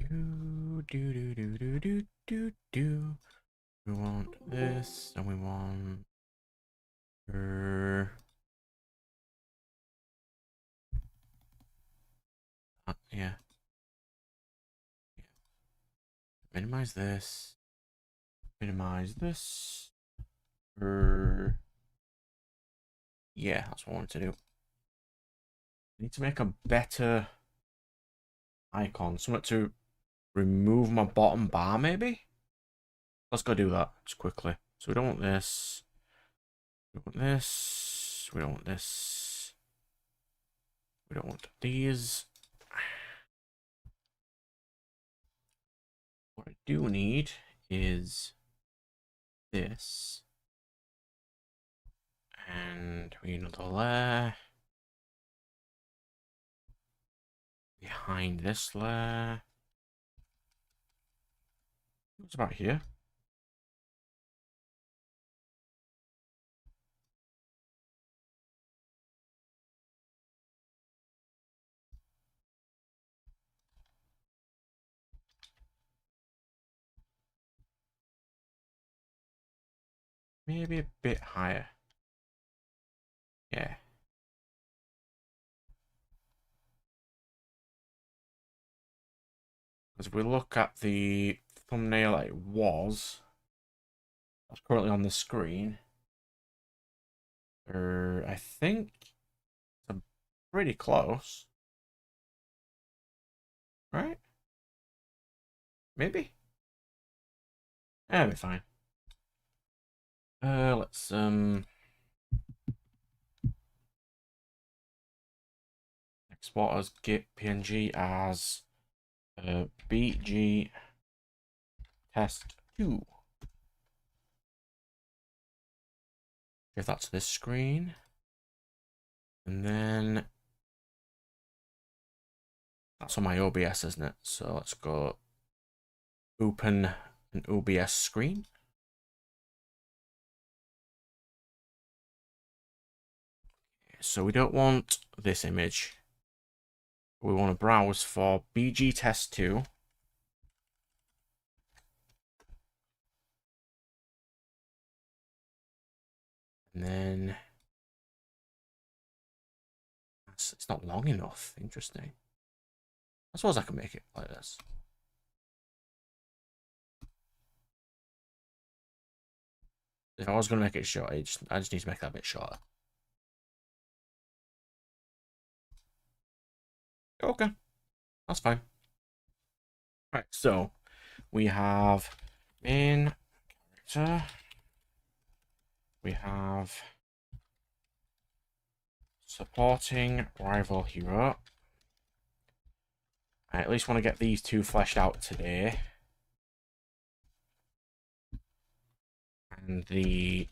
Do. We want this, and we want. Yeah. Minimize this. Minimize this. Yeah, that's what I wanted to do. I need to make a better icon. Something to remove my bottom bar, maybe? Let's go do that just quickly. So we don't want this. We don't want this. We don't want this. We don't want these. What I do need is this. And we need another layer. Behind this layer. What's about here? Maybe a bit higher. Yeah. As we look at the thumbnail it was, that's currently on the screen. I think it's pretty close. Right? Maybe? Yeah, it'll be fine. Let's export as git png as bg test2. Give that to this screen. And then that's on my OBS, isn't it? So let's go open an OBS screen. So we don't want this image. We want to browse for bg test2. And then it's not long enough. Interesting. I suppose I can make it like this. If I was going to make it short, I just need to make that a bit shorter. Okay, that's fine. Right, so we have main character. We have supporting rival hero. I at least want to get these two fleshed out today. And the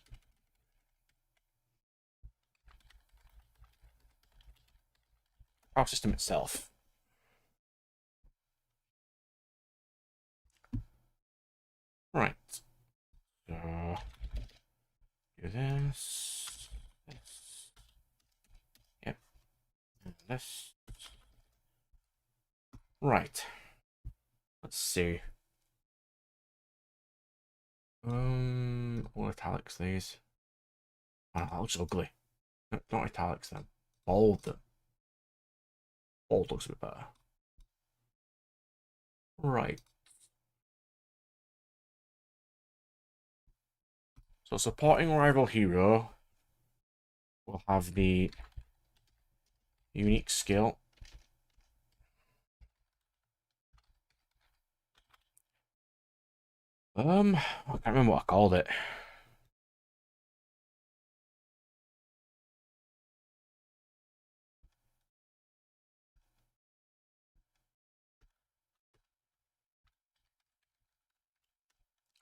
power system itself. Right. So do this. This. Yep. And this. Right. Let's see. What italics these? Oh, that looks ugly. No, not italics then. Bold them. Bold looks a bit better. Right. So supporting rival hero will have the unique skill. I can't remember what I called it.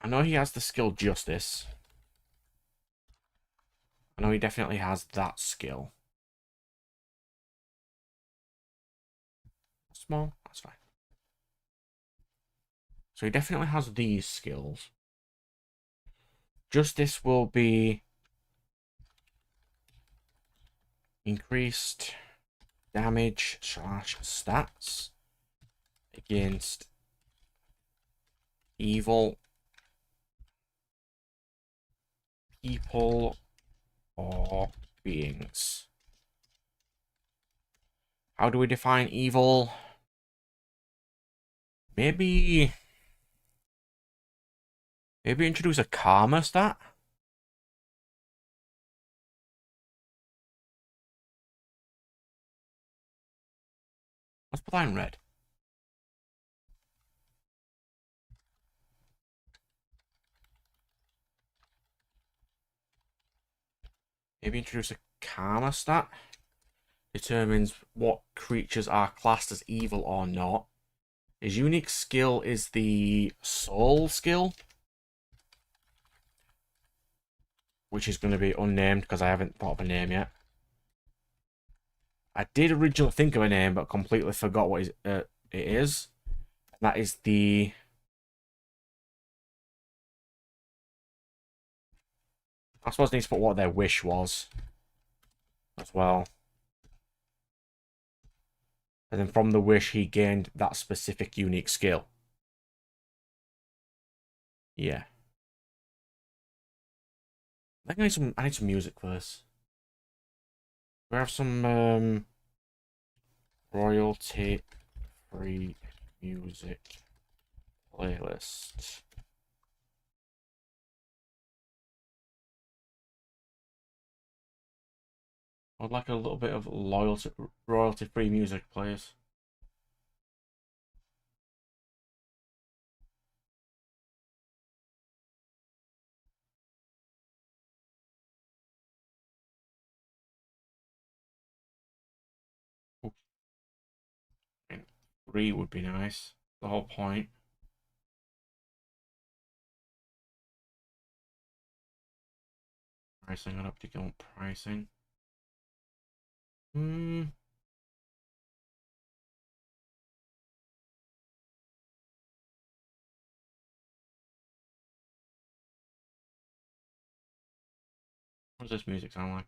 I know he has the skill Justice. I know he definitely has that skill. Small, that's fine. So he definitely has these skills. Justice will be increased damage / stats against evil people or beings. How do we define evil? Maybe introduce a karma stat? Let's put that in red. Maybe introduce a karma stat. Determines what creatures are classed as evil or not. His unique skill is the soul skill, which is going to be unnamed because I haven't thought of a name yet. I did originally think of a name, but completely forgot what it is. That is the... I suppose I need to put what their wish was as well. And then from the wish, he gained that specific unique skill. Yeah. I think I need some music for this. We have some royalty-free music playlist. I'd like a little bit of royalty-free music, please. And 3 would be nice. The whole point. Pricing, I don't particularly want pricing. What does this music sound like?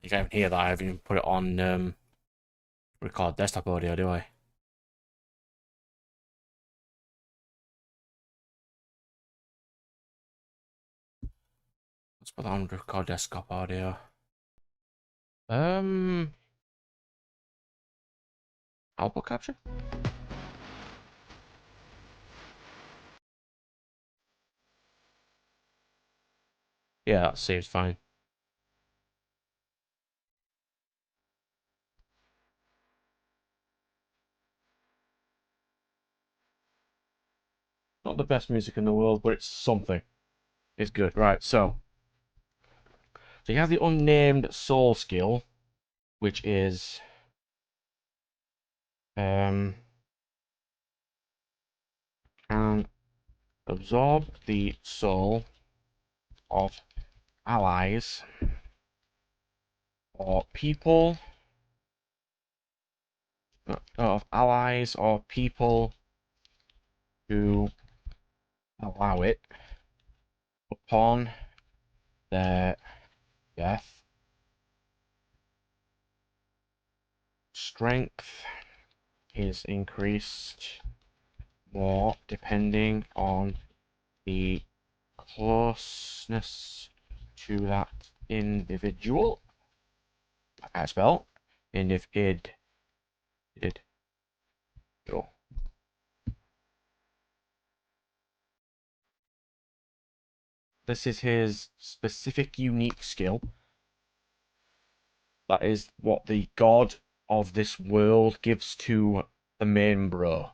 You can't even hear that. I haven't even put it on record desktop audio, do I? Let's put that on record desktop audio. Output capture? Yeah, that seems fine. Not the best music in the world, but it's something. It's good. Right, so you have the unnamed soul skill, which is can absorb the soul of allies or people or people who allow it upon their death. Strength is increased more depending on the closeness to that individual. I can't spell. Individual. This is his specific unique skill. That is what the god of this world gives to the main bro.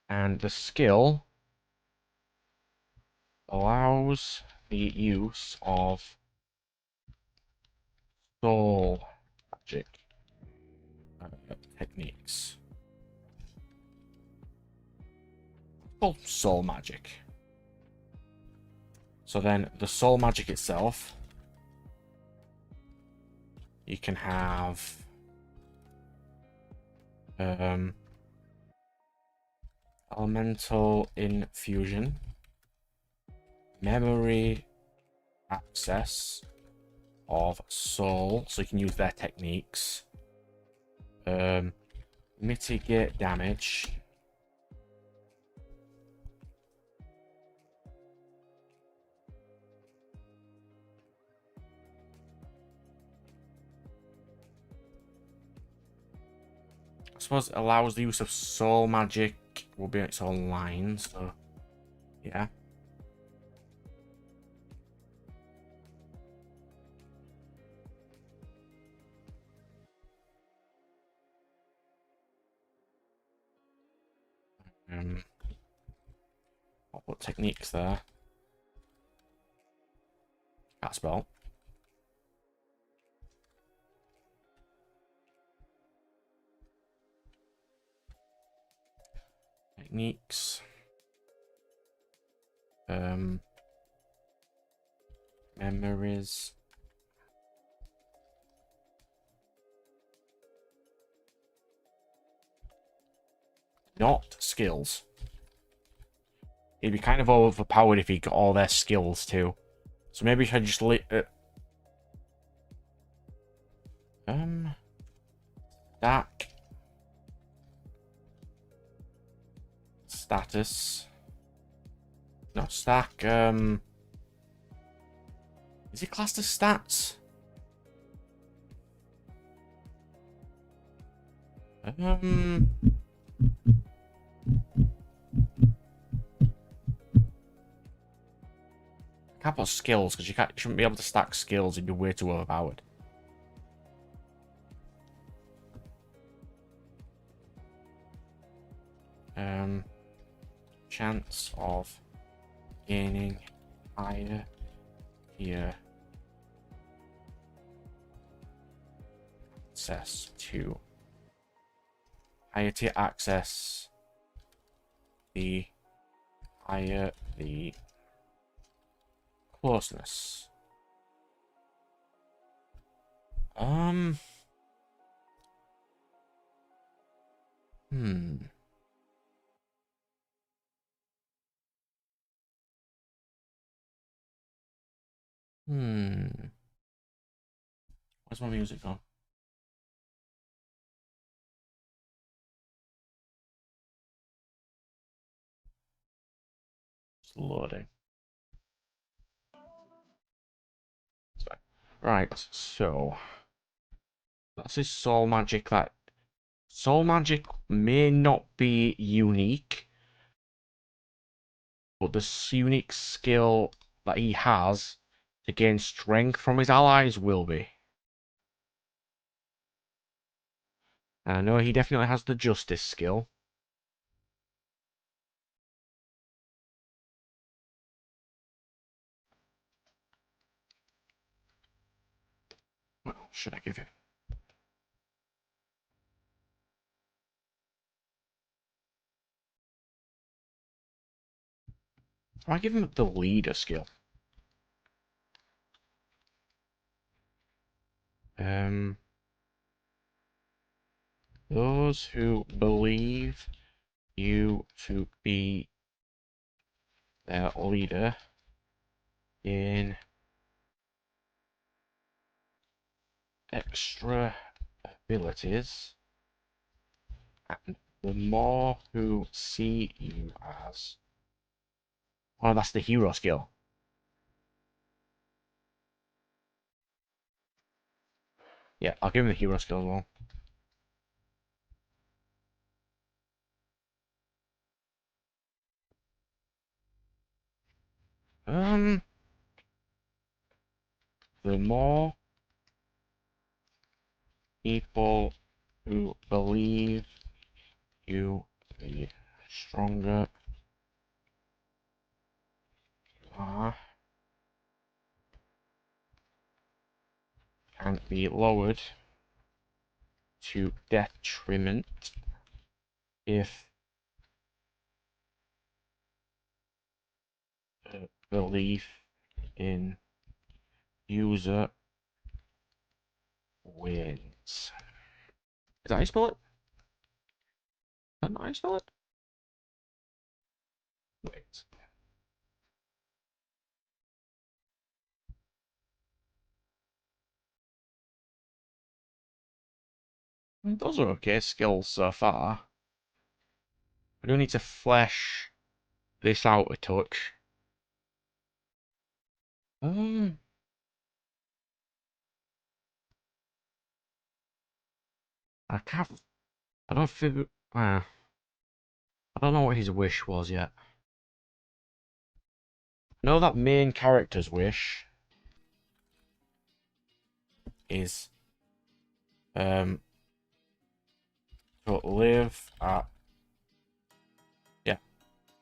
And the skill allows the use of soul magic techniques. Called soul magic. So then the soul magic itself, you can have Um, Elemental Infusion. Memory access of soul, so you can use their techniques. Mitigate damage. I suppose it allows the use of soul magic. Will be its own line, so yeah. I'll put techniques there. Can't spell. Techniques. Memories. Not skills. He'd be kind of overpowered if he got all their skills too. So maybe I should just stack status. No, stack is it classed as stats? Can't put skills because you shouldn't be able to stack skills. You'd be way too overpowered. Chance of gaining higher tier access to higher tier access. The higher the closeness. Where's my music gone? It's loading. Right, so that's his soul magic. That soul magic may not be unique, but the unique skill that he has to gain strength from his allies will be. I know he definitely has the justice skill. Well, should I give him? I give him the leader skill. Those who believe you to be their leader in extra abilities, and the more who see you as... Oh, that's the hero skill. Yeah, I'll give him the hero skill as well. The more people who believe you, the stronger you are, can be lowered to detriment if belief in user wins. Is that how you spell it? that not install it? Wait. Those are okay skills so far. I do need to flesh this out a touch. Um, I can't. I don't figure. I don't know what his wish was yet. I know that main character's wish is to live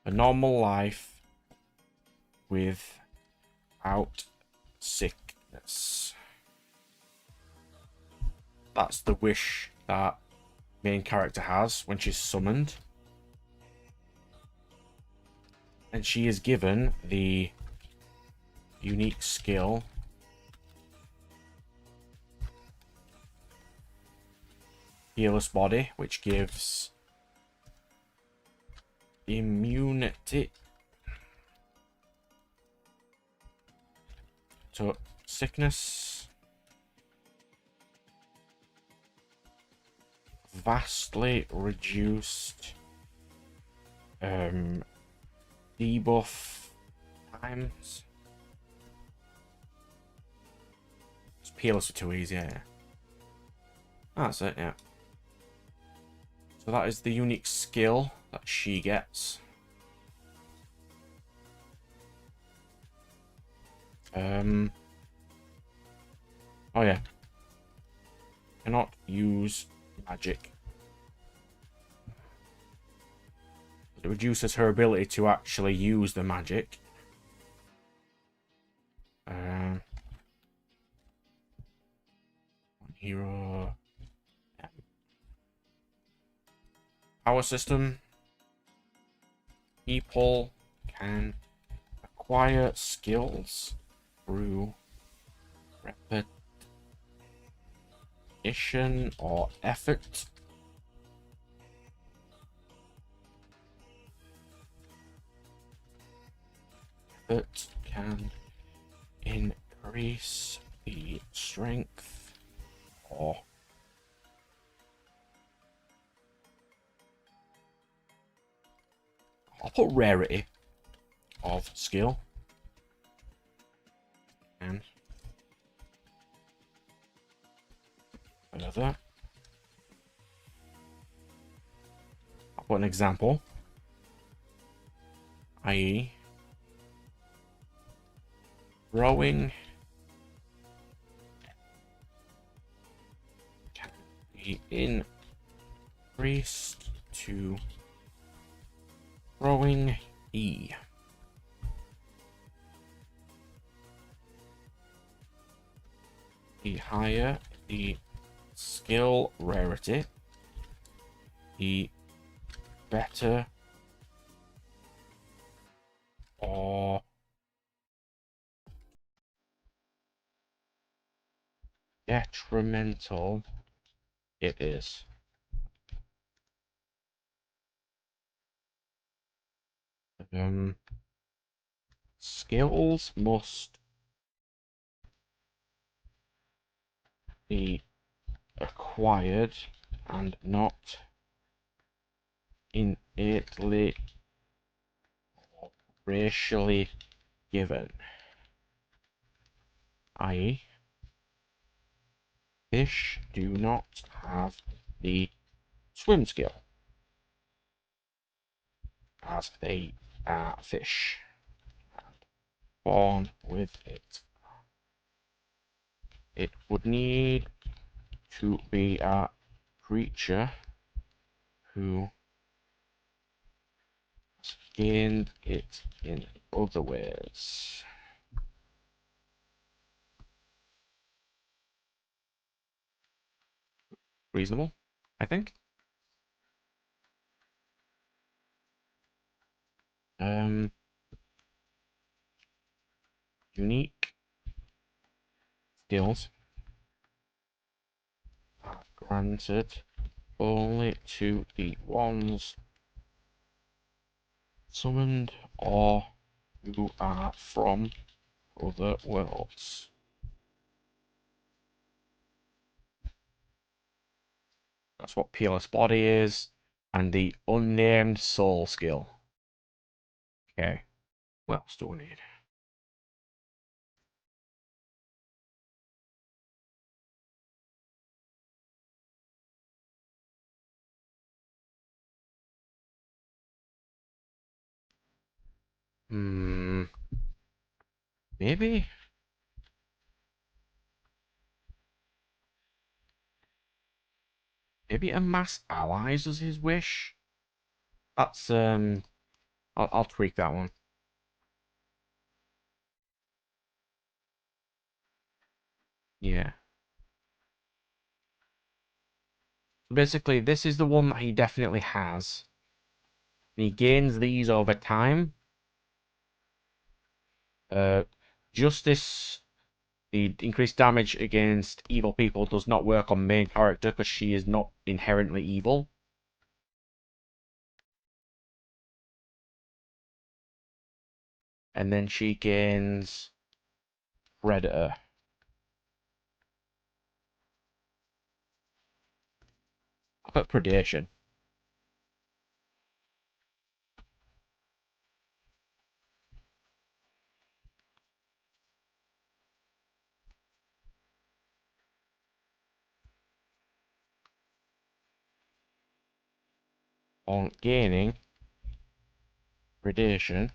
a normal life without sickness. That's the wish that main character has when she's summoned. And she is given the unique skill Healers Body, which gives immunity to sickness, vastly reduced debuff times. It's peerless for too easy, yeah. That's it, yeah. So that is the unique skill that she gets. Oh yeah. Cannot use magic. It reduces her ability to actually use the magic. Hero. Yeah. Power system. People can acquire skills through repetition or effort. Effort can increase the strength or I'll put rarity of skill and another. I'll put an example, i.e. Rowing can be increased to rowing E. The higher the skill rarity, the better or detrimental it is. Skills must be acquired and not innately or racially given, i.e. fish do not have the swim skill as they are fish and born with it. It would need to be a creature who gained it in other ways. Reasonable, I think. Unique skills are granted only to the ones summoned or who are from other worlds. That's what Peerless Body is. And the unnamed soul skill. Okay. What else do we need? Maybe? Maybe amass allies as his wish? That's, I'll tweak that one. Yeah. Basically, this is the one that he definitely has. And he gains these over time. Justice, the increased damage against evil people does not work on main character because she is not inherently evil. And then she gains Predator. I put Predation. On gaining Predation,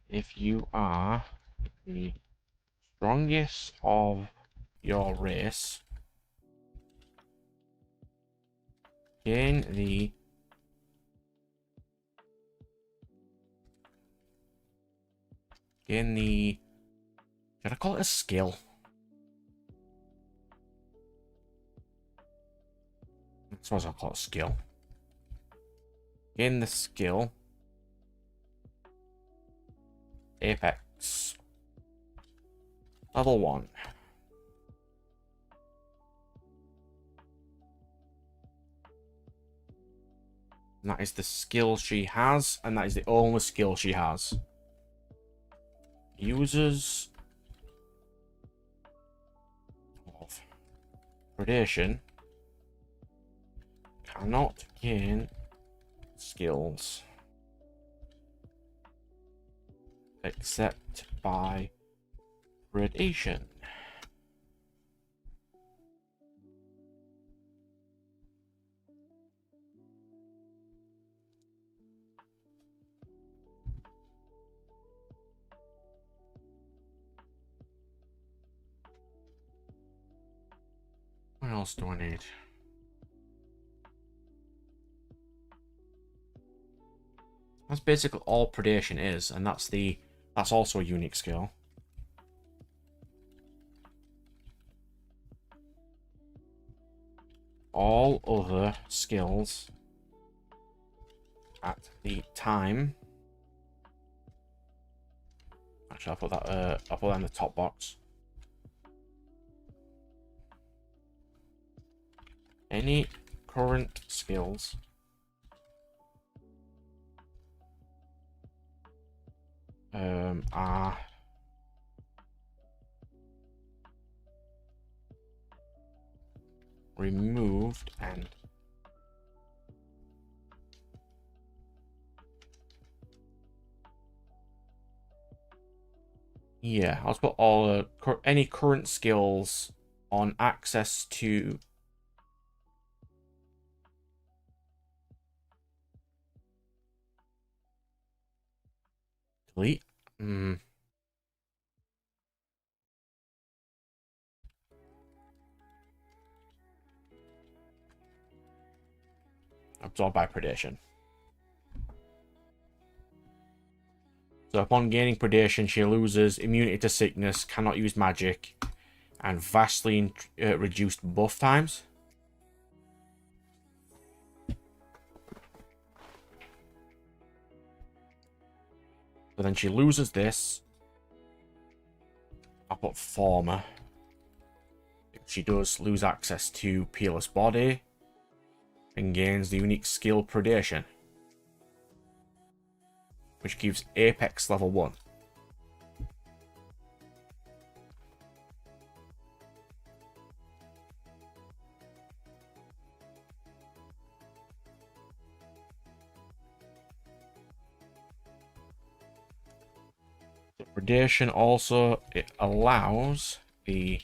if you are the strongest of your race, gain the should I call it a skill? I suppose I'll call it a skill. Gain the skill Apex level 1. And that is the skill she has, and that is the only skill she has. Users of Predation cannot gain skills except by Predation. What else do I need? That's basically all Predation is, and that's also a unique skill. All other skills at the time. Actually, I'll put that in the top box. Any current skills are removed and yeah, I'll put all any current skills on access to delete. Absorbed by Predation. So upon gaining Predation, she loses immunity to sickness, cannot use magic, and vastly reduced buff times. So then she loses this. I'll put Former. she does lose access to Peerless Body and gains the unique skill Predation, which gives Apex level 1. The Predation also, it allows the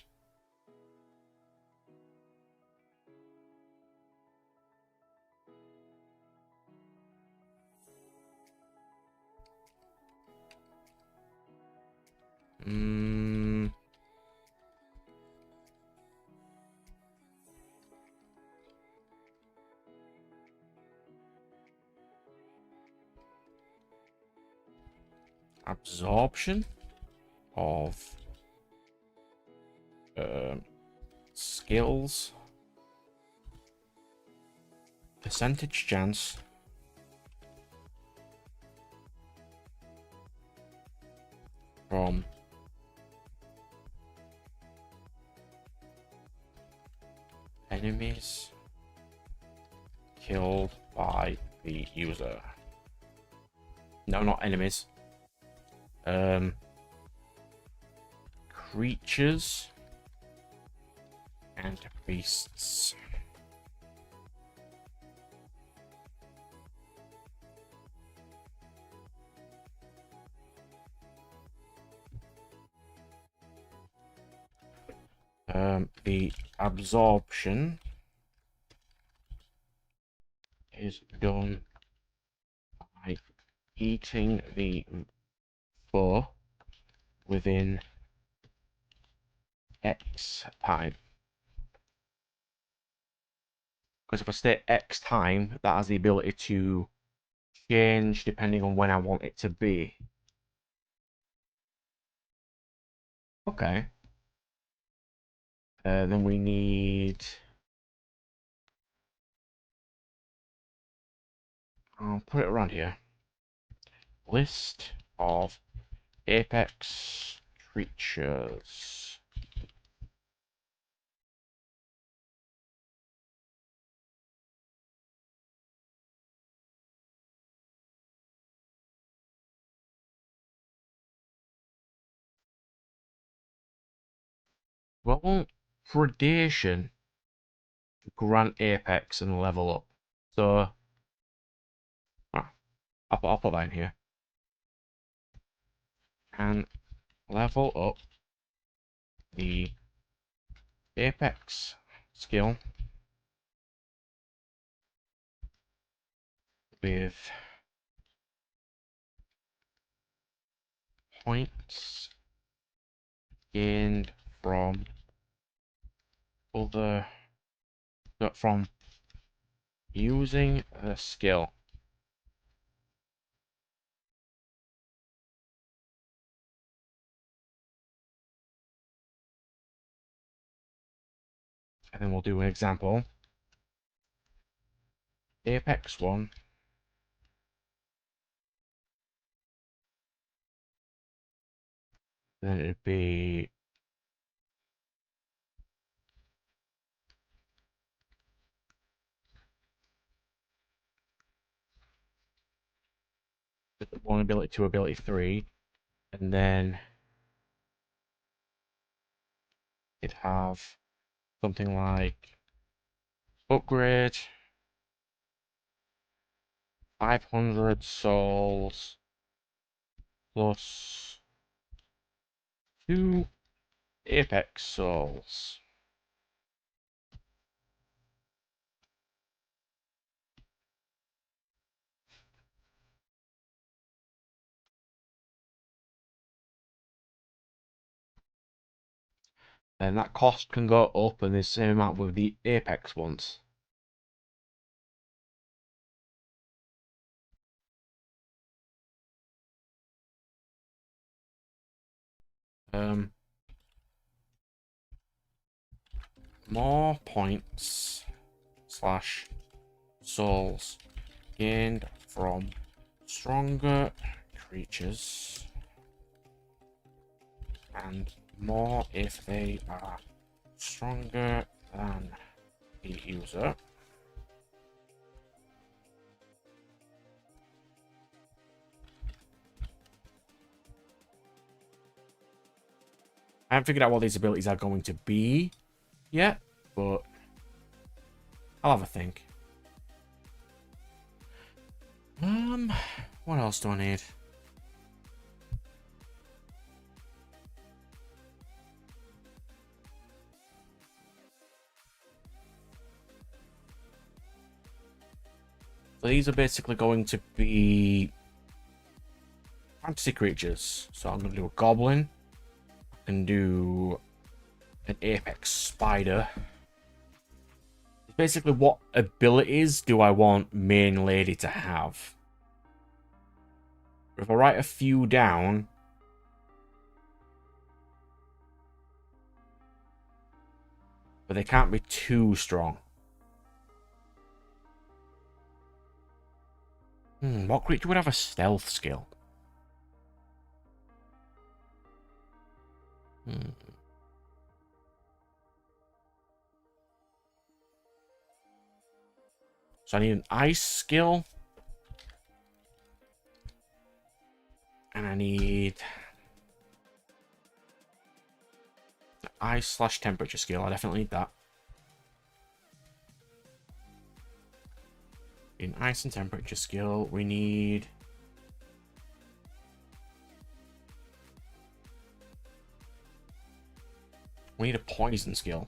absorption of skills, percentage chance from enemies killed by the user. No, not enemies. Creatures and beasts. The absorption is done by eating the foe within X time. Because if I stay X time, that has the ability to change depending on when I want it to be. Okay. Then we need... I'll put it around here. List of Apex creatures. Well, Predation grant Apex and level up. So, I'll put that in here. And level up the Apex skill with points gained from from using the skill. And then we'll do an example. Apex 1. Then it'd be one ability, 2 ability, 3. And then it'd have something like upgrade 500 souls plus 2 Apex souls. Then that cost can go up, and the same amount with the Apex ones. More points slash souls gained from stronger creatures, and more if they are Stronger than the user. I haven't figured out what these abilities are going to be yet, but I'll have a think. What else do I need? So these are basically going to be fantasy creatures. So I'm going to do a goblin. I can do an apex spider. Basically, what abilities do I want main lady to have? If I write a few down, but they can't be too strong. What creature would have a stealth skill? So I need an ice skill. And I need an ice/temperature skill. I definitely need that. In ice and temperature skill, we need... We need a poison skill.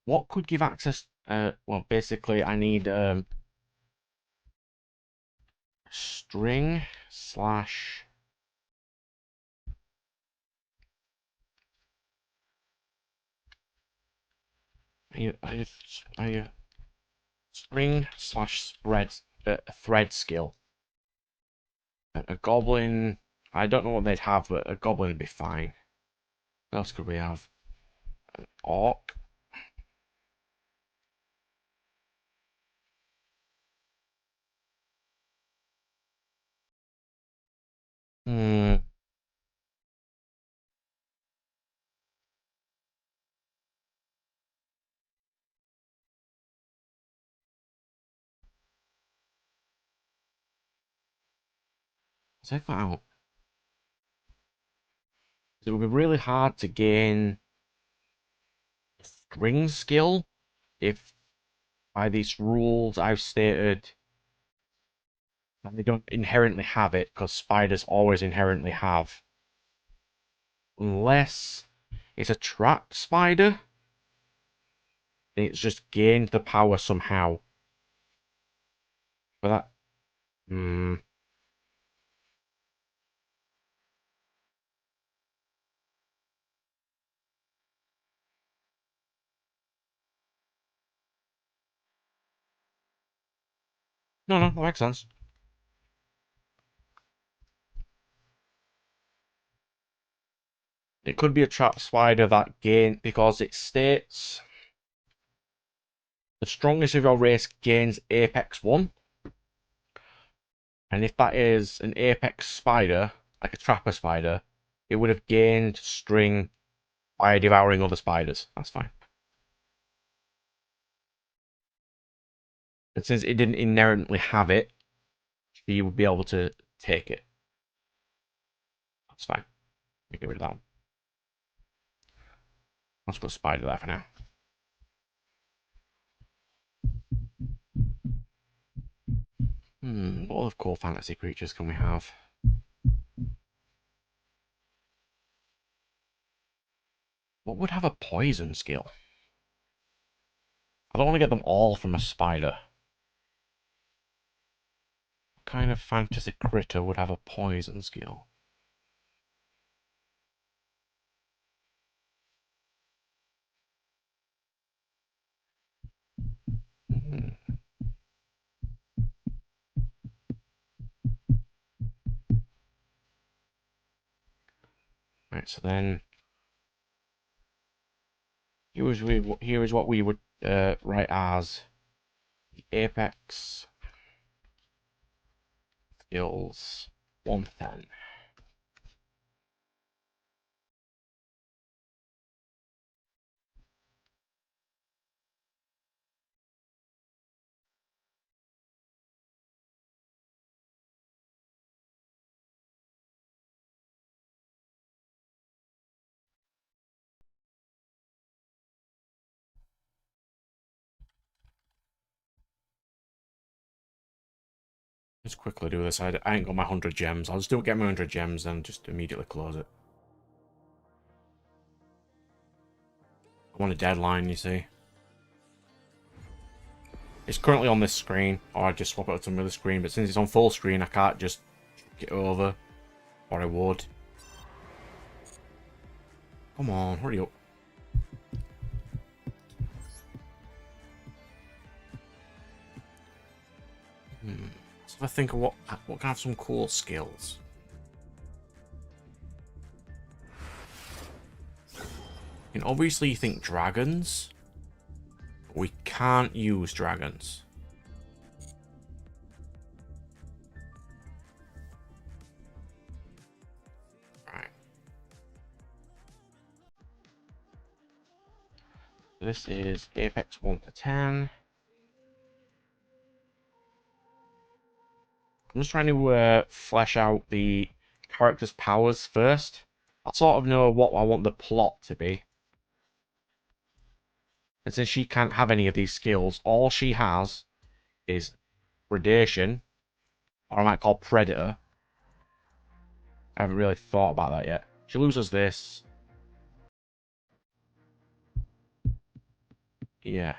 What could give access? Well, basically, I need string slash. I string slash spread thread skill. A goblin. I don't know what they'd have, but a goblin would be fine. What else could we have? An orc. Hmm. Check that out. It would be really hard to gain string skill if by these rules I've stated and they don't inherently have it, because spiders always inherently have. Unless it's a trapped spider, and it's just gained the power somehow. But that... No, that makes sense. It could be a trapped spider that gain, because it states the strongest of your race gains Apex 1. And if that is an Apex spider, like a trapper spider, it would have gained string by devouring other spiders. That's fine. And since it didn't inherently have it, she would be able to take it. That's fine. We get rid of that one. Let's put spider there for now. What other cool fantasy creatures can we have? What would have a poison skill? I don't want to get them all from a spider. What kind of fantasy critter would have a poison skill? Right, so then here is what we would write as Apex skills 110. Just quickly do this. I ain't got my 100 gems. I'll just get my 100 gems and just immediately close it. I want a deadline, you see. It's currently on this screen, or I just swap it to another screen, but since it's on full screen, I can't just get over, or I would. Come on, hurry up. So if I think of what can have some cool skills. And obviously you think dragons, but we can't use dragons. Right. This is Apex 1 to 10. I'm just trying to flesh out the character's powers first. I sort of know what I want the plot to be. And since she can't have any of these skills, all she has is predation, or I might call predator. I haven't really thought about that yet. She loses this. Yeah.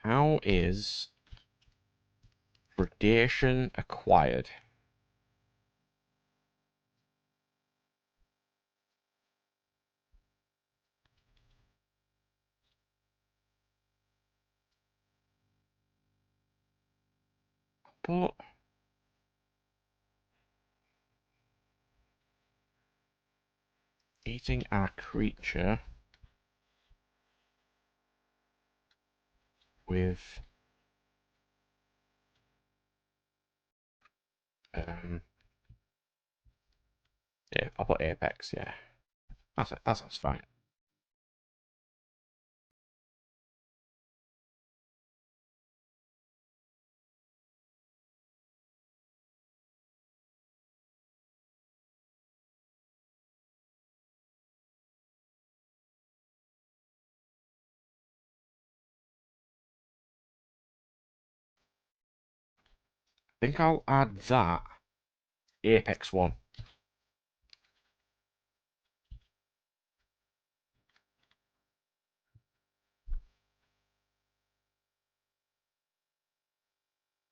How is predation acquired? But eating our creature with yeah, I'll put Apex, yeah. That's fine. I think I'll add that Apex one.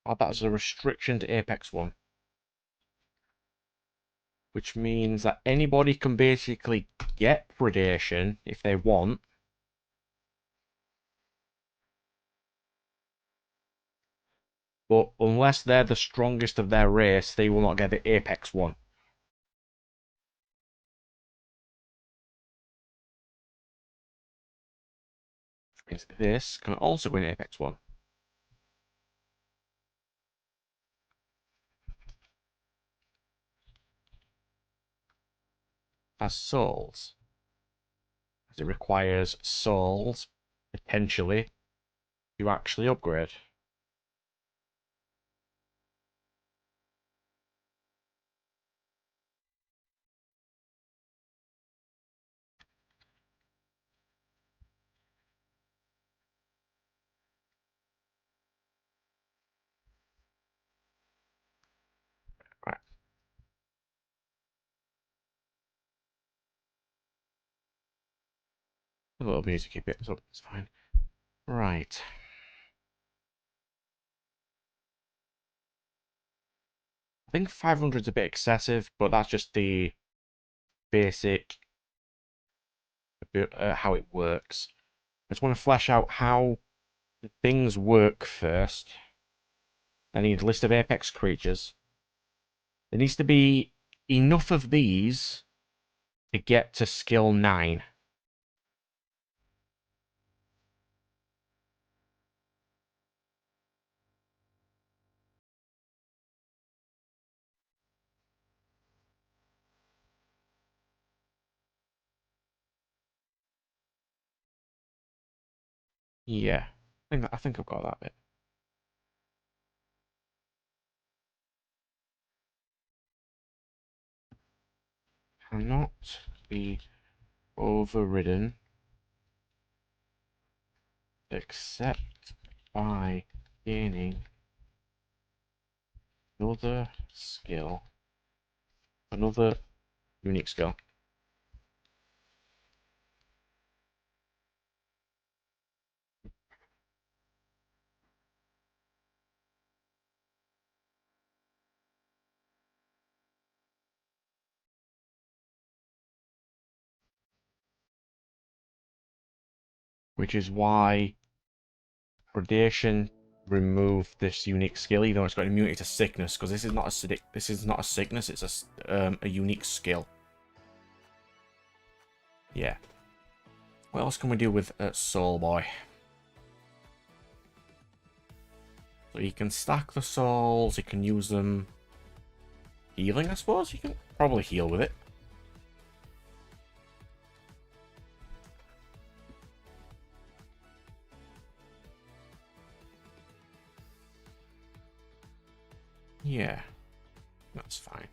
Add that as a restriction to Apex one. Which means that anybody can basically get predation if they want. But unless they're the strongest of their race, they will not get the Apex one. Which means this can also win Apex one. As souls. As it requires souls, potentially, to actually upgrade. Right. A little music keep it up, it's fine. Right. I think 500 is a bit excessive, but that's just the basic how it works. I just want to flesh out how the things work first. I need a list of apex creatures. There needs to be enough of these to get to skill 9. Yeah, I think I've got that bit. Cannot be overridden except by gaining another skill, another unique skill. Which is why Predation removed this unique skill, even though it's got immunity to sickness, because this is not a sickness, it's a unique skill. Yeah. What else can we do with Soul Boy? So you can stack the souls, you can use them healing, I suppose. You can probably heal with it. Yeah, that's fine.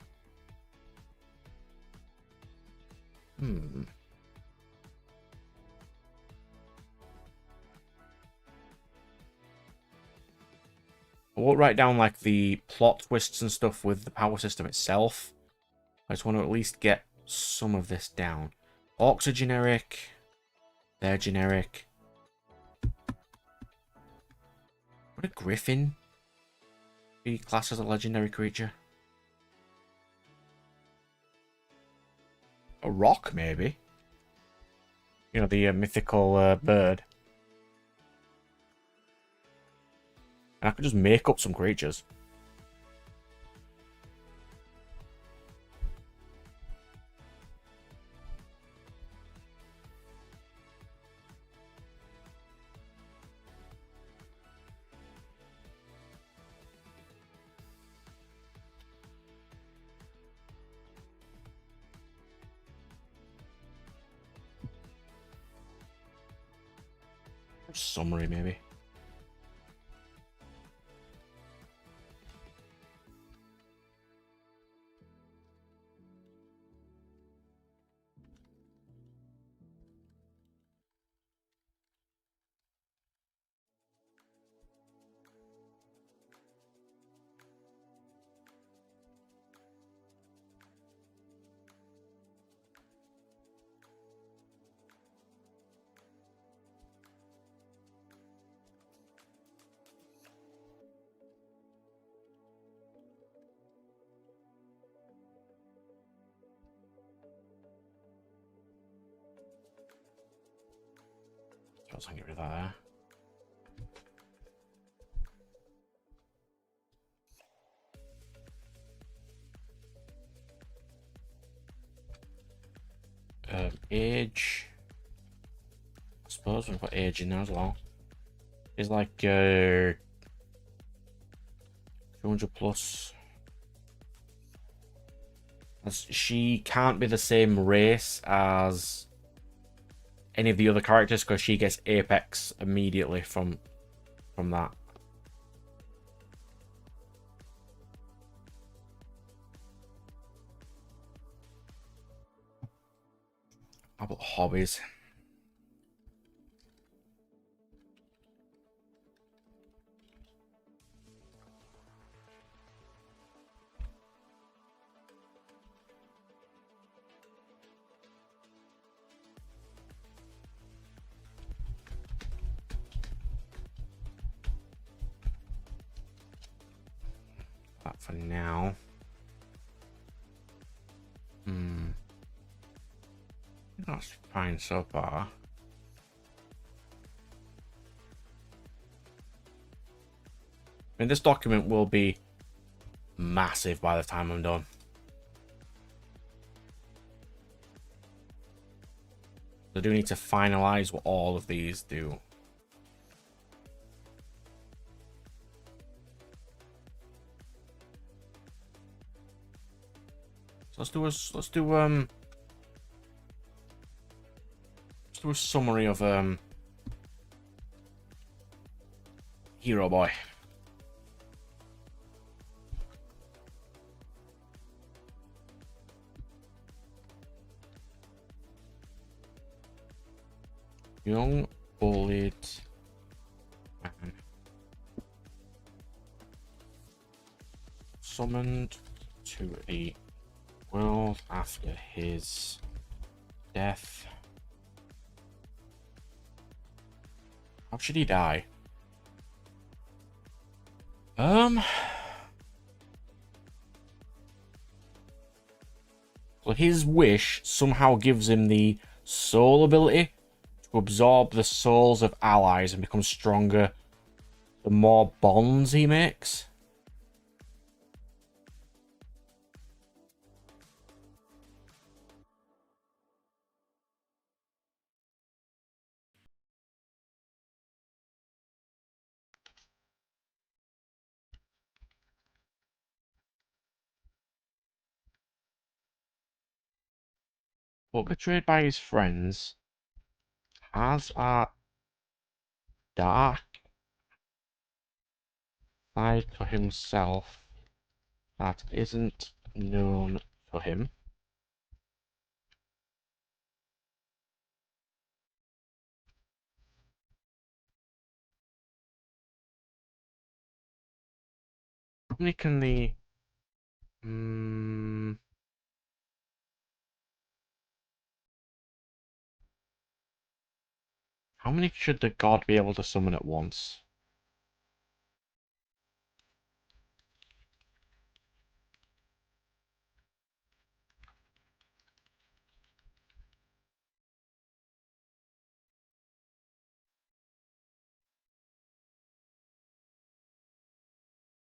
I won't write down like the plot twists and stuff with the power system itself. I just want to at least get some of this down. Orcs are generic. They're generic. Would a griffin be classed as a legendary creature? A rock, maybe. You know, the mythical bird. And I could just make up some creatures. Summary, maybe. I was get rid of that there. Age. I suppose we've got age in there as well. It's like 200 plus. As she can't be the same race as any of the other characters because she gets Apex immediately from that. How about hobbies? That for now. That's fine so far. I mean, this document will be massive by the time I'm done. I do need to finalize what all of these do. So let's do a summary of Hero Boy. Young bullied man summoned to the world after his death. How should he die? So his wish somehow gives him the soul ability to absorb the souls of allies and become stronger the more bonds he makes. But betrayed by his friends, has a dark side to himself that isn't known to him. How many can the... how many should the god be able to summon at once?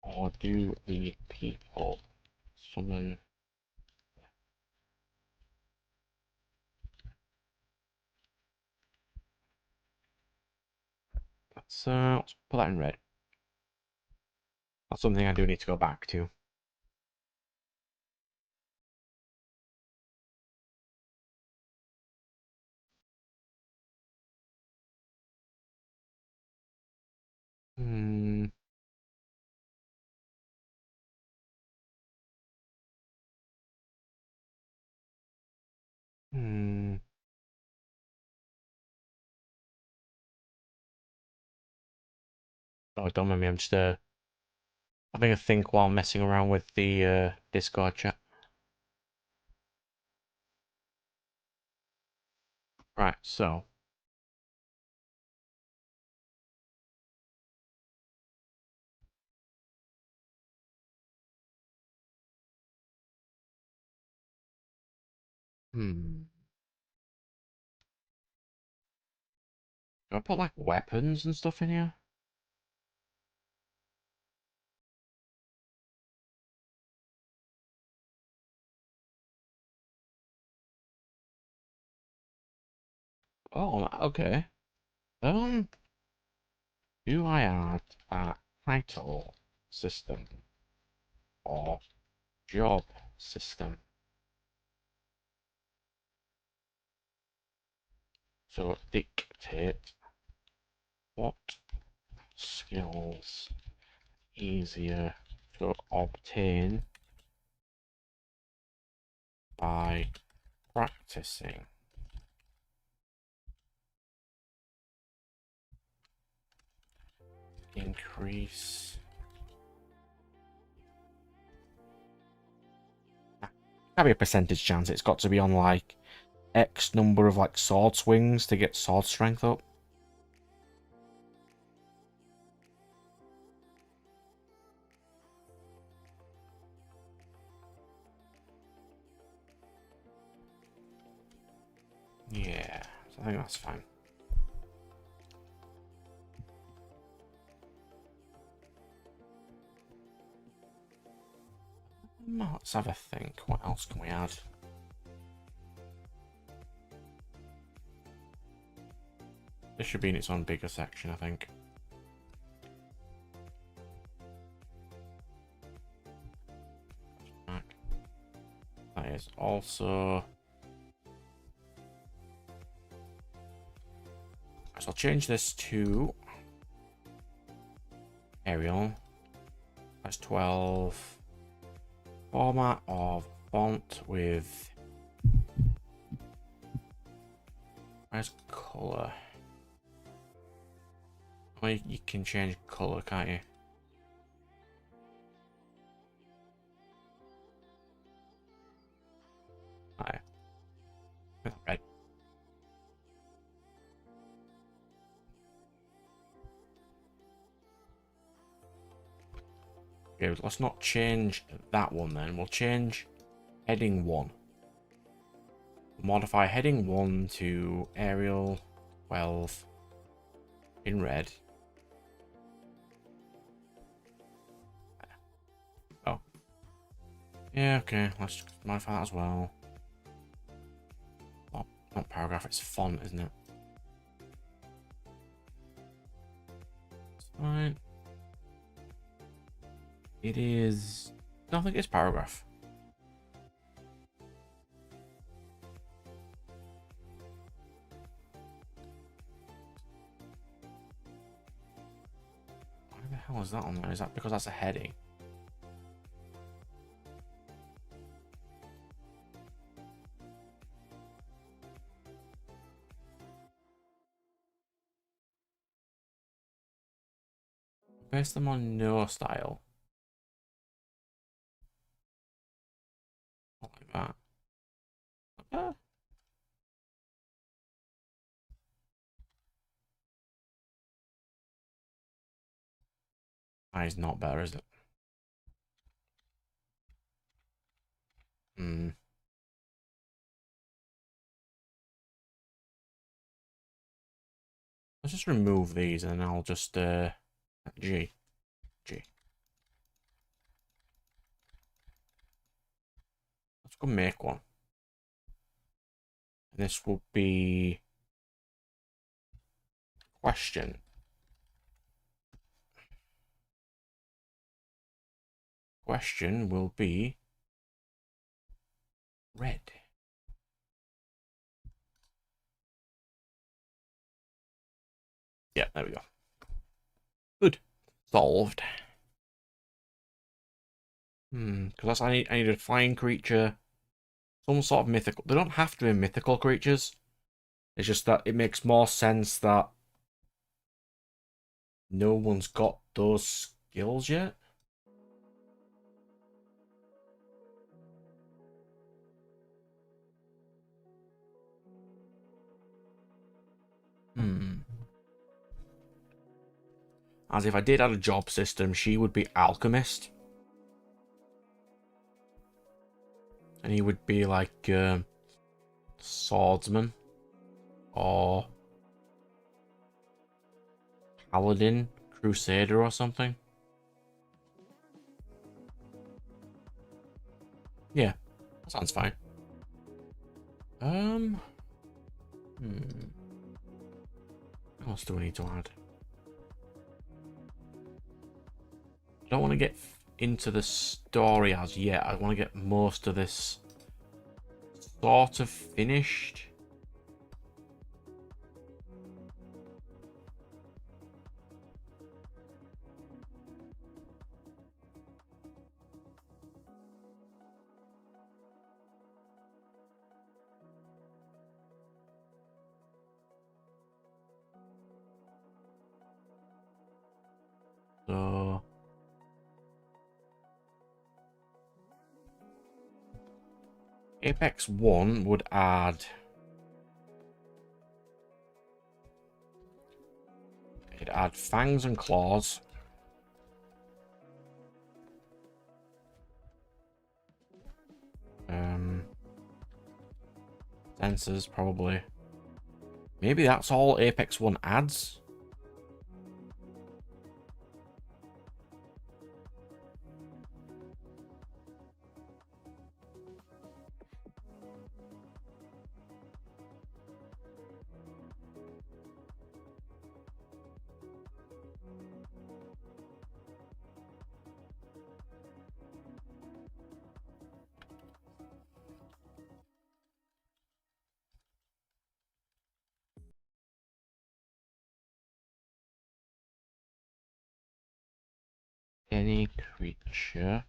Or do the people summon... let's put that in red. That's something I do need to go back to. Hmm. Hmm. Oh, don't mind me. I'm just having a think while messing around with the Discord chat. Right, so do I put like weapons and stuff in here? Oh, okay. Um, do I add a title system or job system? So dictate what skills easier to obtain by practicing. Increase. Can't be a percentage chance. It's got to be on like X number of like sword swings to get sword strength up. Yeah. I think that's fine. Let's have a think. What else can we add? This should be in its own bigger section, I think. That is also... So I'll change this to Arial. That's 12. Format of font with... Where's colour? Oh, you can change colour, can't you? Right. Right. Okay, let's not change that one then. We'll change heading 1. Modify heading 1 to Arial 12 in red. Oh. Yeah, okay. Let's modify that as well. Oh, not paragraph, it's font, isn't it? Fine. It is... I don't think it's paragraph. Why the hell is that on there? Is that because that's a heading? Base them on no style. Not like that. That is not better, is it? Hmm. Let's just remove these and then I'll just G. Let's go make one. This will be question. Question will be red. Yeah, there we go. Good. Solved. Because I need a flying creature, some sort of mythical. They don't have to be mythical creatures. It's just that it makes more sense that no one's got those skills yet. As if I did add a job system, she would be alchemist. And he would be like swordsman or paladin, crusader or something. Yeah, that sounds fine. What else do we need to add? I don't want to get into the story as yet. I want to get most of this sort of finished. So Apex 1 would add... It'd add fangs and claws. Sensors, probably. Maybe that's all Apex 1 adds. Any creature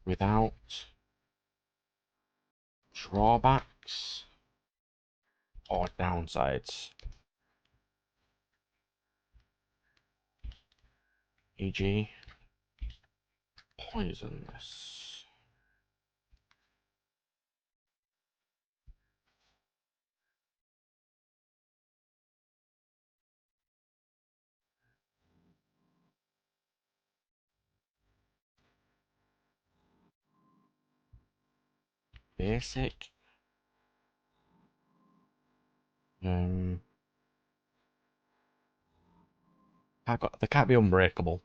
without drawbacks or downsides, e.g. poisonous. Basic. They can't be unbreakable.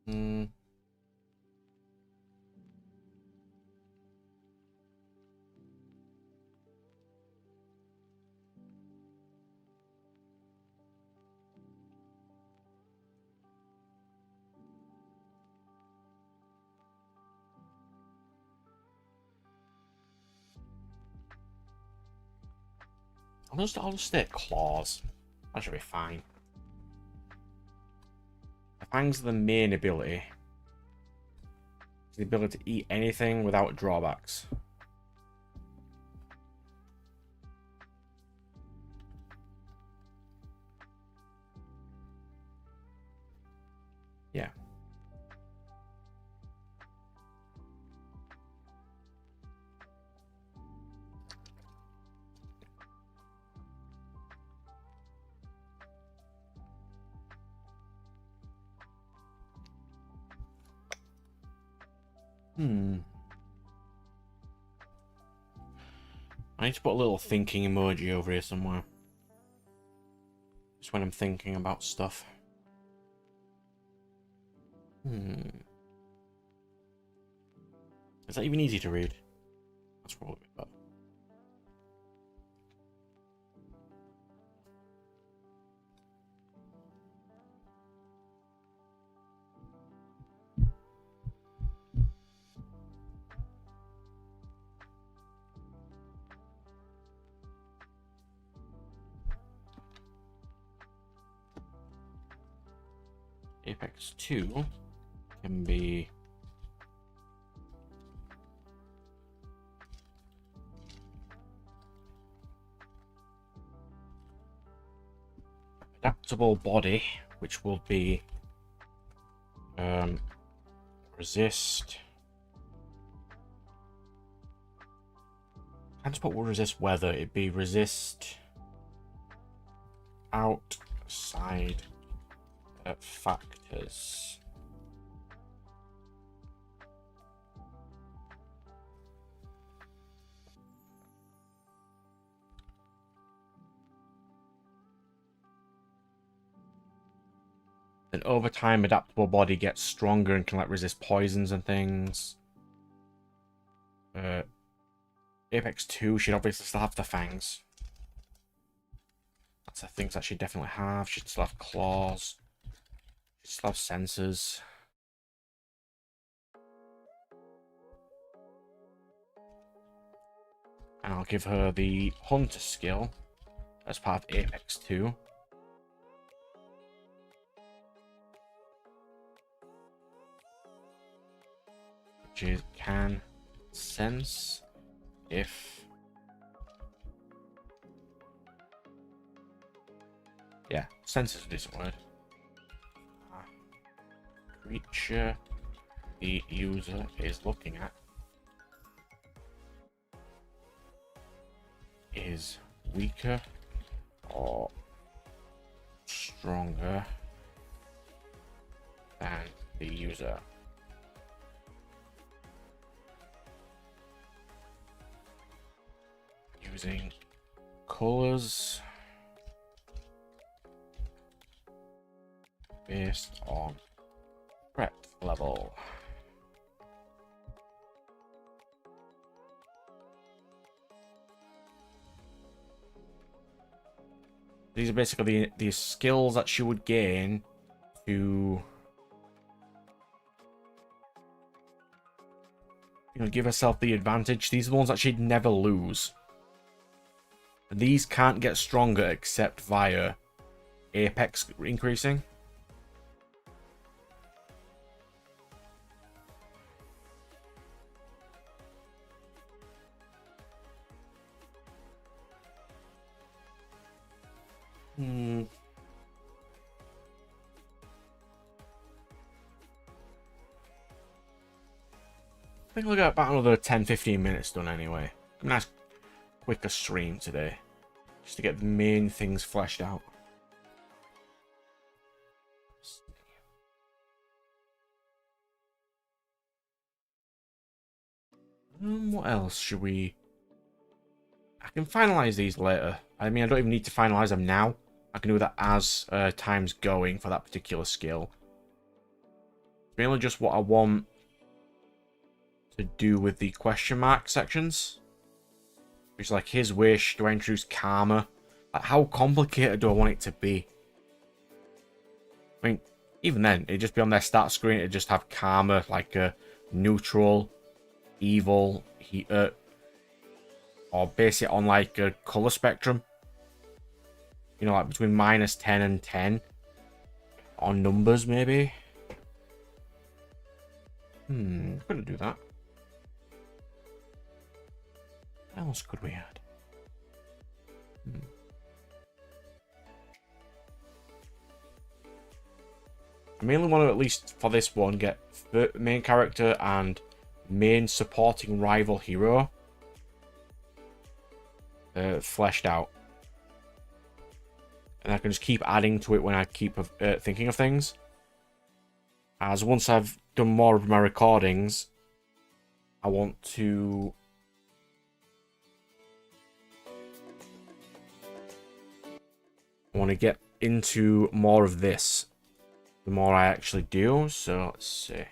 Hmm. I'll just stick claws. That should be fine. The fangs are the main ability. The ability to eat anything without drawbacks. Yeah. I need to put a little thinking emoji over here somewhere. Just when I'm thinking about stuff. Is that even easy to read? That's probably better. Apex 2 can be adaptable body, which will be resist. I just put will resist weather. It'd be resist outside factors. Then over time, adaptable body gets stronger and can like resist poisons and things. Apex 2 should obviously still have the fangs. That's the things that she definitely have. She'd still have claws. She'd still have sensors. And I'll give her the Hunter skill as part of Apex 2. Which is can sense if... Yeah, sense is a decent word. Creature the user is looking at is weaker or stronger than the user. Using colors based on threat level. These are basically the skills that she would gain to, give herself the advantage. These are the ones that she'd never lose. These can't get stronger except via apex increasing. I think we'll get about another 10-15 minutes done anyway. A nice quicker stream today, just to get the main things fleshed out. What else should we... I can finalize these later. I mean, I don't even need to finalize them now. I can do that as time's going for that particular skill. It's mainly just what I want to do with the question mark sections. Which is like his wish. Do I introduce karma? Like, how complicated do I want it to be? I mean, even then, it'd just be on their stat screen. It'd just have karma, like a neutral, evil, or base it on like a color spectrum. Like between -10 and 10. On numbers, maybe. Couldn't do that. What else could we add? I mainly want to, at least for this one, get main character and main supporting rival hero fleshed out. And I can just keep adding to it when I keep thinking of things. As once I've done more of my recordings, I want to... get into more of this. The more I actually do, so let's see.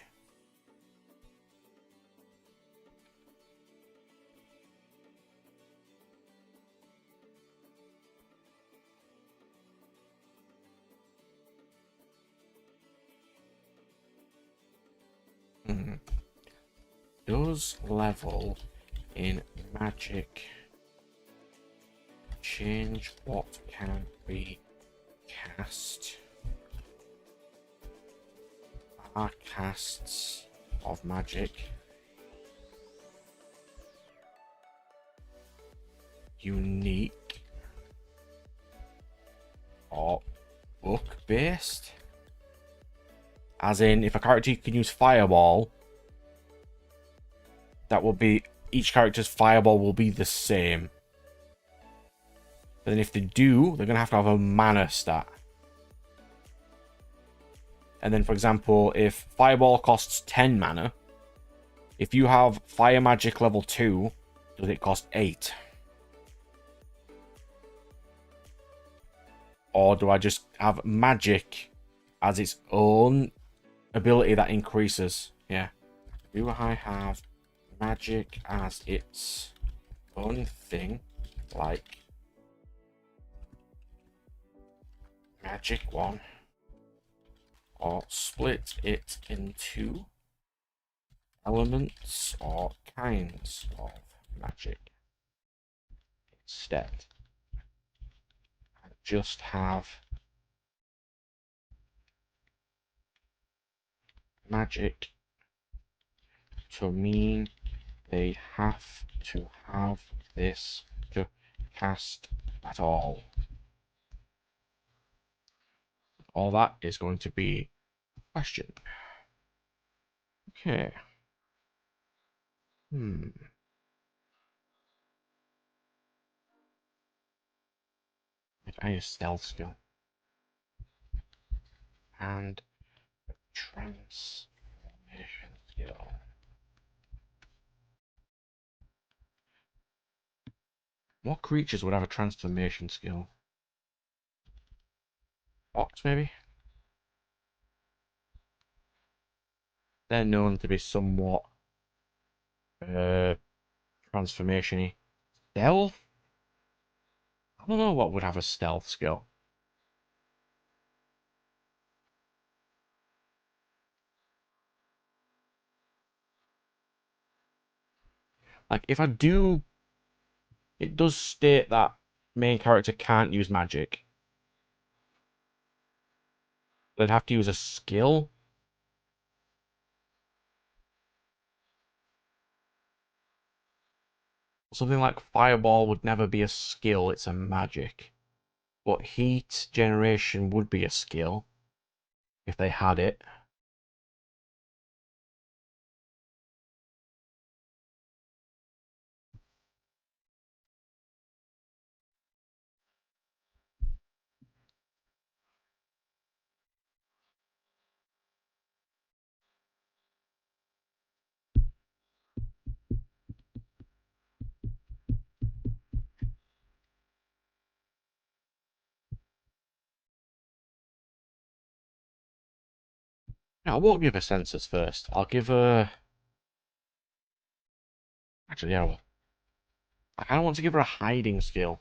Does level in magic change what can be cast? Are casts of magic unique or book based? As in, if a character can use fireball, that will be, each character's fireball will be the same. But then if they do, they're going to have a mana stat. And then, for example, if fireball costs 10 mana, if you have fire magic level 2, does it cost 8? Or do I just have magic as its own ability that increases? Yeah. Do I have magic as its own thing, like magic 1, or split it into elements or kinds of magic? Instead, I just have magic to mean they have to have this to cast at all. All that is going to be a question. Okay. I need a stealth skill. And transformation skill. What creatures would have a transformation skill? Ox, maybe? They're known to be somewhat transformation-y. Stealth? I don't know what would have a stealth skill. Like, if I do... It does state that main character can't use magic. They'd have to use a skill. Something like Fireball would never be a skill, it's a magic. But Heat Generation would be a skill if they had it. No, I won't give her sensors first. I'll give her... Actually, yeah, well, I kind of want to give her a hiding skill.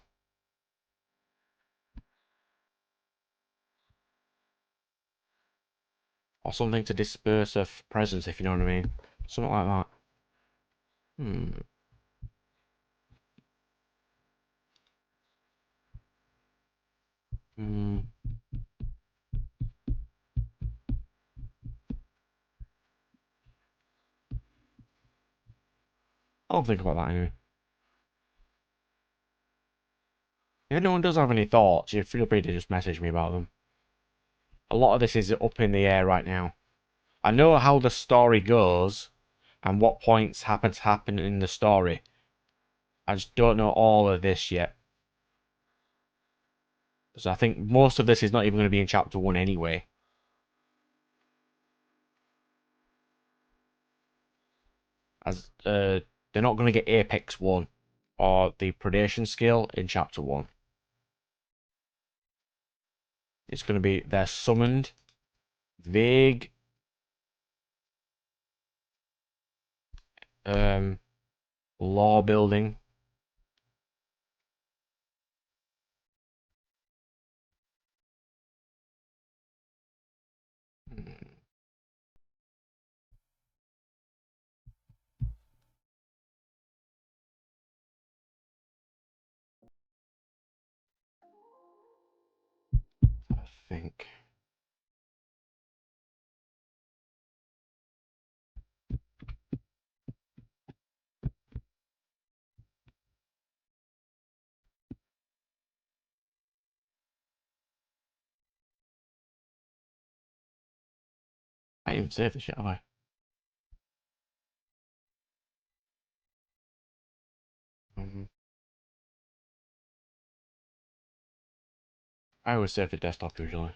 Or something to disperse her presence, if you know what I mean. Something like that. Hmm. Hmm. I'll think about that anyway. If anyone does have any thoughts, you feel free to just message me about them. A lot of this is up in the air right now. I know how the story goes and what points happen in the story. I just don't know all of this yet. So I think most of this is not even going to be in chapter 1 anyway. As they're not going to get Apex 1 or the predation skill in chapter 1. It's going to be they're summoned, vague, law building. I think. I didn't even save the shit, have I? I always save the desktop usually.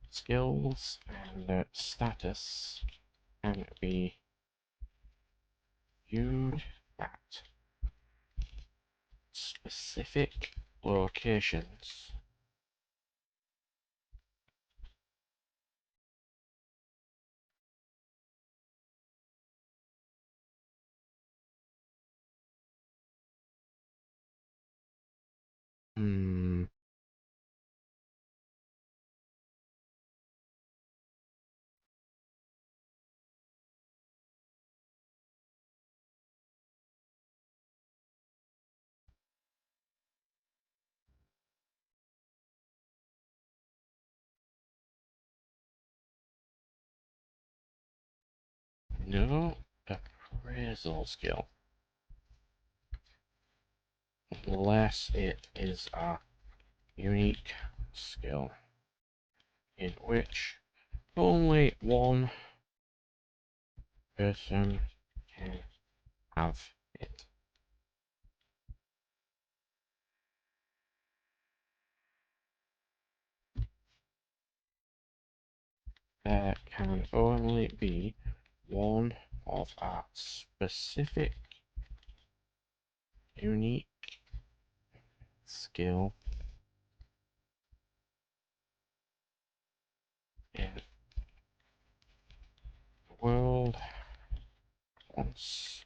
Skills and status can be viewed at specific locations. Hmm. No appraisal skill. Unless it is a unique skill in which only one person can have it. There can only be one of our specific, unique skill in the world once.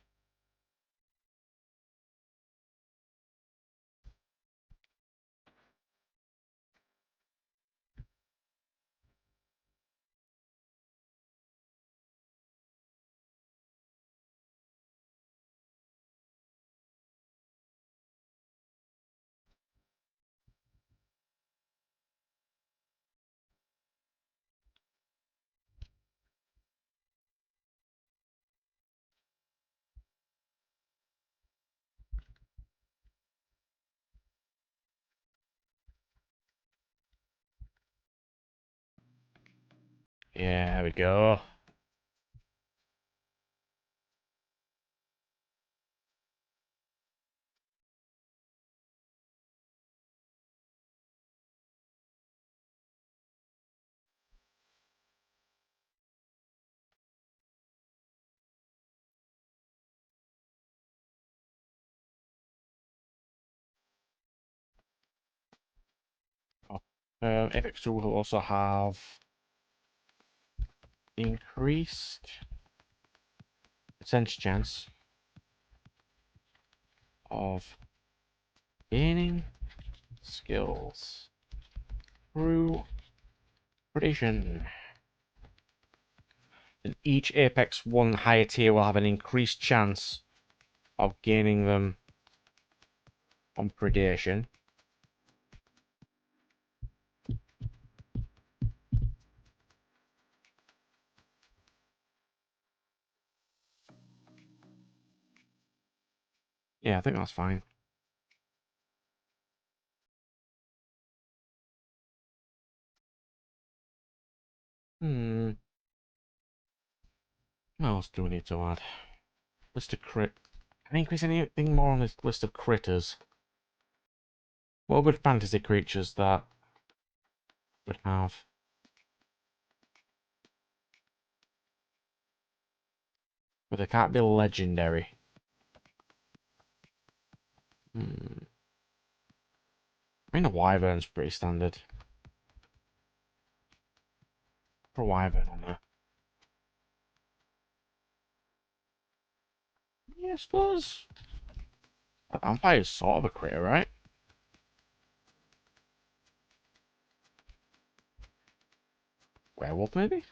Yeah, there we go. Apex 2 will also have increased percentage chance of gaining skills through predation. And each Apex 1 higher tier will have an increased chance of gaining them on predation. Yeah, I think that's fine. What else do we need to add? List of crit. Can I increase anything more on this list of critters? What good fantasy creatures that would have? But they can't be legendary. I mean, a wyvern's pretty standard. Put a wyvern on there. Yeah, I suppose. A vampire's sort of a critter, right? Werewolf, maybe?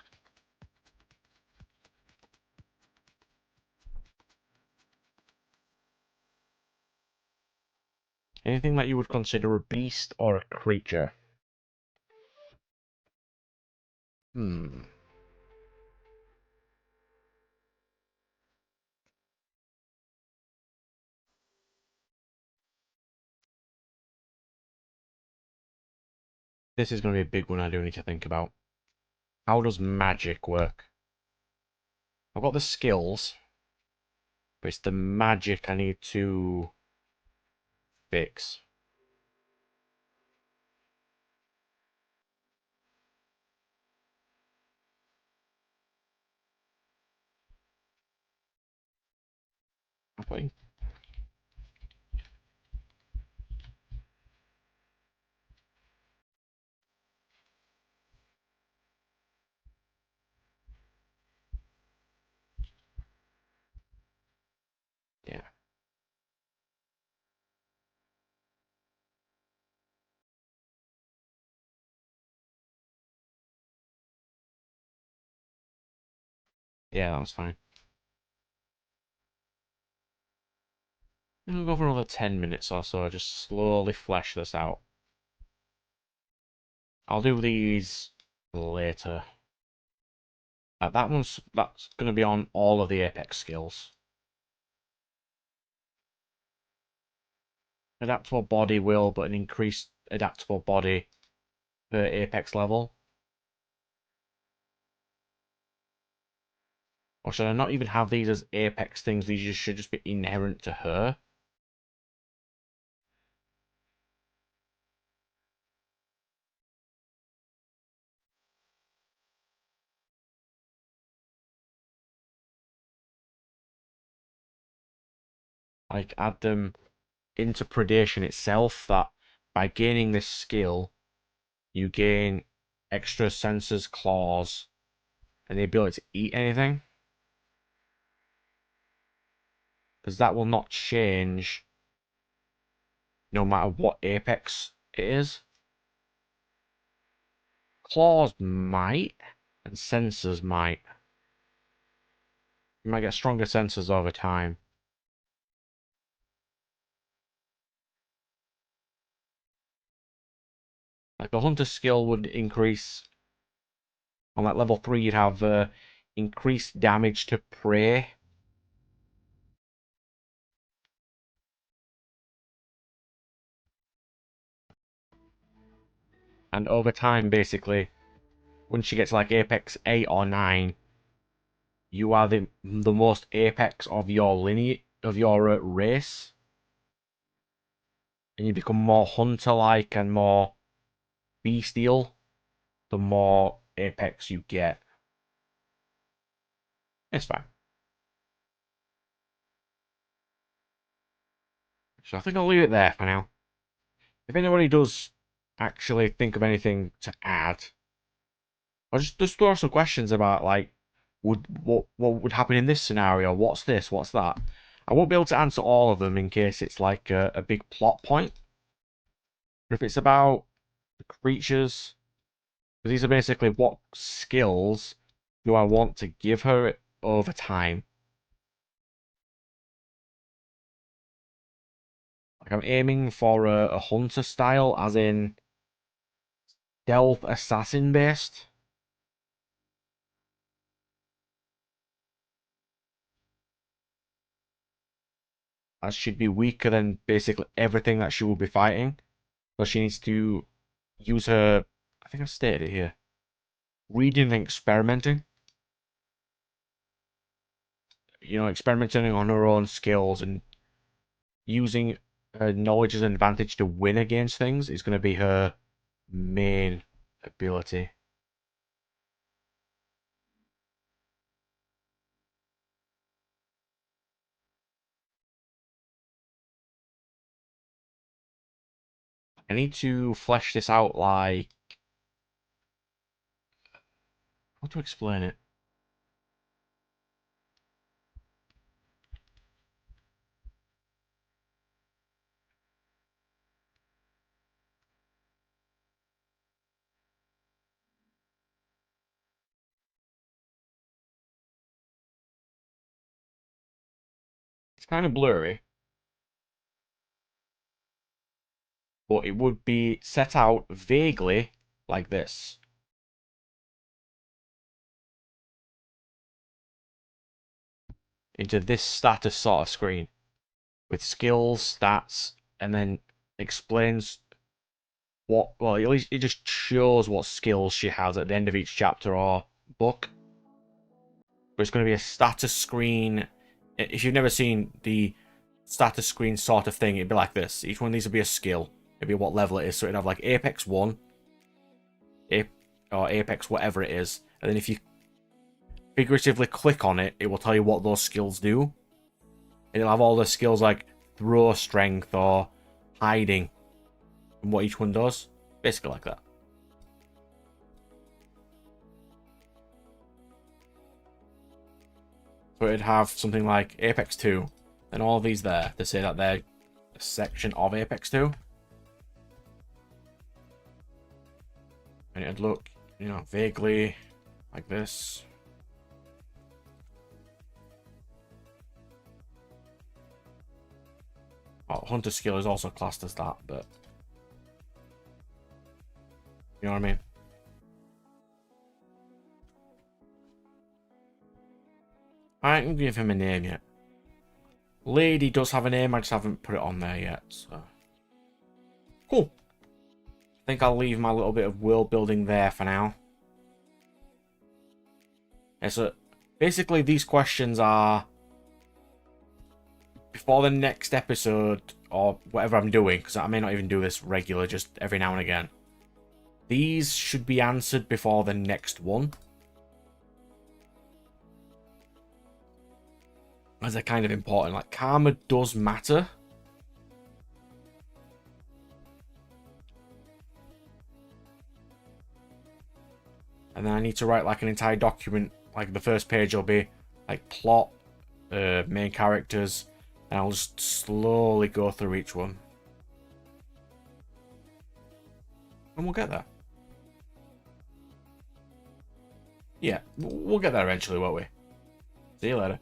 Anything that you would consider a beast or a creature? Hmm. This is going to be a big one I do need to think about. How does magic work? I've got the skills, but it's the magic I need to fix. I'm putting... Yeah. Yeah, that was fine. I'm gonna go for another 10 minutes or so, just slowly flesh this out. I'll do these later. That's gonna be on all of the Apex skills. Adaptable body will, but an increased adaptable body per Apex level. Or should I not even have these as Apex things? These should just be inherent to her. Like, add them into predation itself, that by gaining this skill, you gain extra senses, claws, and the ability to eat anything. Because that will not change no matter what Apex it is. Claws might, and sensors might. You might get stronger sensors over time. Like the hunter skill would increase. On that level 3, you'd have increased damage to prey. And over time, basically, once you get to like Apex 8 or 9, you are the most Apex of your lineage, of your race. And you become more hunter-like and more bestial the more Apex you get. It's fine. So I think I'll leave it there for now. If anybody does actually think of anything to add, or just throw some questions about like, what would happen in this scenario? What's this? What's that? I won't be able to answer all of them in case it's like a big plot point. But if it's about the creatures, because these are basically what skills do I want to give her over time. Like I'm aiming for a hunter style, as in stealth assassin based. As she'd be weaker than basically everything that she will be fighting. So she needs to use her, I think I've stated it here, reading and experimenting. You know, experimenting on her own skills and using her knowledge as an advantage to win against things is going to be her main ability. I need to flesh this out like... How to explain it? It's kind of blurry, but it would be set out vaguely like this. Into this status sort of screen with skills, stats, and then explains what, well, at least it just shows what skills she has at the end of each chapter or book. But it's going to be a status screen. If you've never seen the status screen sort of thing, it'd be like this. Each one of these would be a skill. It'd be what level it is. So it'd have like Apex 1, or Apex whatever it is. And then if you figuratively click on it, it will tell you what those skills do. And it'll have all the skills like throw strength or hiding, and what each one does. Basically like that. So it'd have something like Apex 2, and all of these there to say that they're a section of Apex 2. And it'd look, you know, vaguely like this. Oh, Hunter skill is also classed as that, but you know what I mean? I didn't give him a name yet. Lady does have a name, I just haven't put it on there yet, so. Cool. think I'll leave my little bit of world building there for now. Yeah, so basically these questions are before the next episode or whatever I'm doing, because I may not even do this regular, just every now and again. These should be answered before the next one, as they're kind of important. Like, karma does matter. And then I need to write like an entire document. Like the first page will be like plot, main characters, and I'll just slowly go through each one. And we'll get there. Yeah, we'll get there eventually, won't we? See you later.